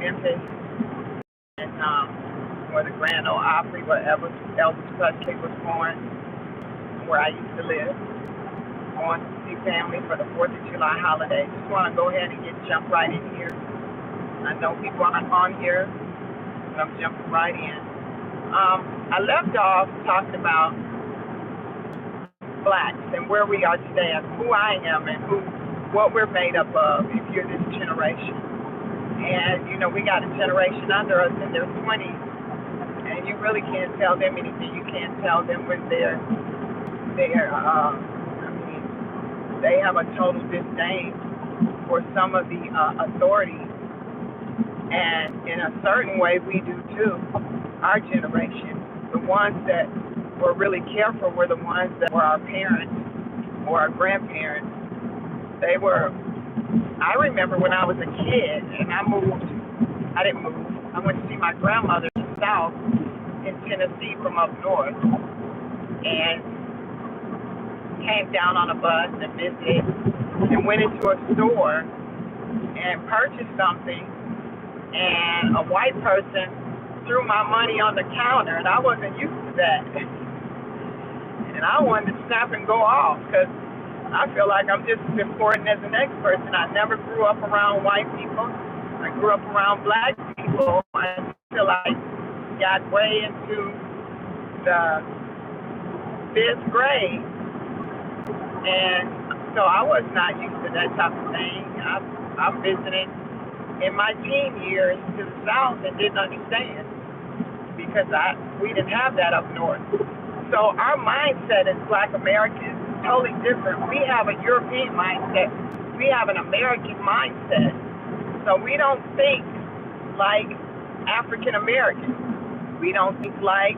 Memphis, and where the Grand Ole Opry, where Elvis Presley was born, where I used to live. Going to see family for the 4th of July holiday. Just want to go ahead and jump right in here. I know people aren't on here, but I'm jumping right in. I left off talking about blacks and where we are today and who I am and what we're made up of if you're this generation. And, we got a generation under us in their 20s, and you really can't tell them anything. You can't tell them when they have a total disdain for some of the authorities. And in a certain way, we do too. Our generation, the ones that were really careful were the ones that were our parents or our grandparents. I remember when I was a kid and I didn't move. I went to see my grandmother in the South in Tennessee from up north, and came down on a bus and visited and went into a store and purchased something, and a white person threw my money on the counter, and I wasn't used to that. And I wanted to snap and go off because I feel like I'm just as important as the next person. I never grew up around white people. I grew up around black people until I got way into the 5th grade. And so I was not used to that type of thing. I visited in my teen years to the South and didn't understand because we didn't have that up north. So our mindset as Black Americans is totally different. We have a European mindset. We have an American mindset. So we don't think like African-Americans. We don't think like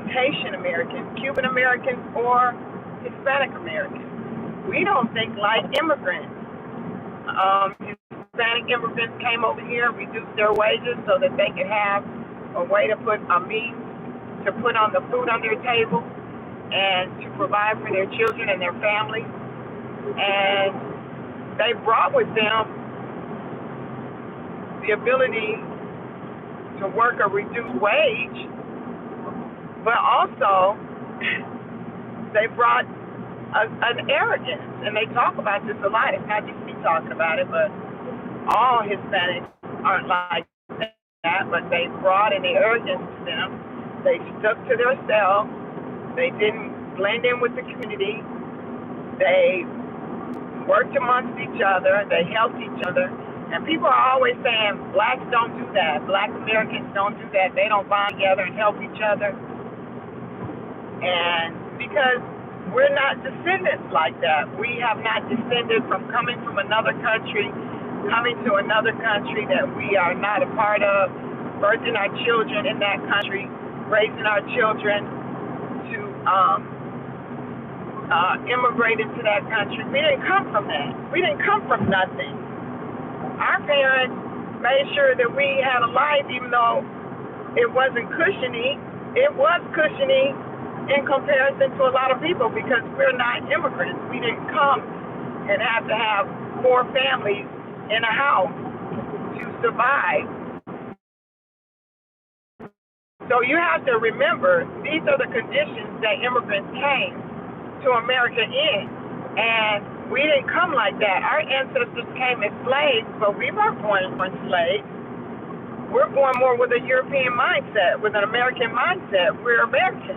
Haitian-Americans, Cuban-Americans, or Hispanic-Americans. We don't think like immigrants. Hispanic immigrants came over here, reduced their wages so that they could have a way to put a means to put on the food on their table and to provide for their children and their families. And they brought with them the ability to work a reduced wage, but also they brought an arrogance, and they talk about this a lot. It's not just me talking about it, but all Hispanics aren't like that, but they brought an arrogance to them. They stuck to themselves. They didn't blend in with the community. They worked amongst each other. They helped each other. And people are always saying, blacks don't do that. Black Americans don't do that. They don't bond together and help each other. And because we're not descendants like that. We have not descended from coming from another country, coming to another country that we are not a part of, birthing our children in that country, raising our children to immigrate into that country. We didn't come from that. We didn't come from nothing. Our parents made sure that we had a life, even though it wasn't cushiony. It was cushiony in comparison to a lot of people because we're not immigrants. We didn't come and have to have 4 families in a house to survive. So you have to remember, these are the conditions that immigrants came to America in. And we didn't come like that. Our ancestors came as slaves, but we weren't born slaves. We're born more with a European mindset, with an American mindset. We're Americans.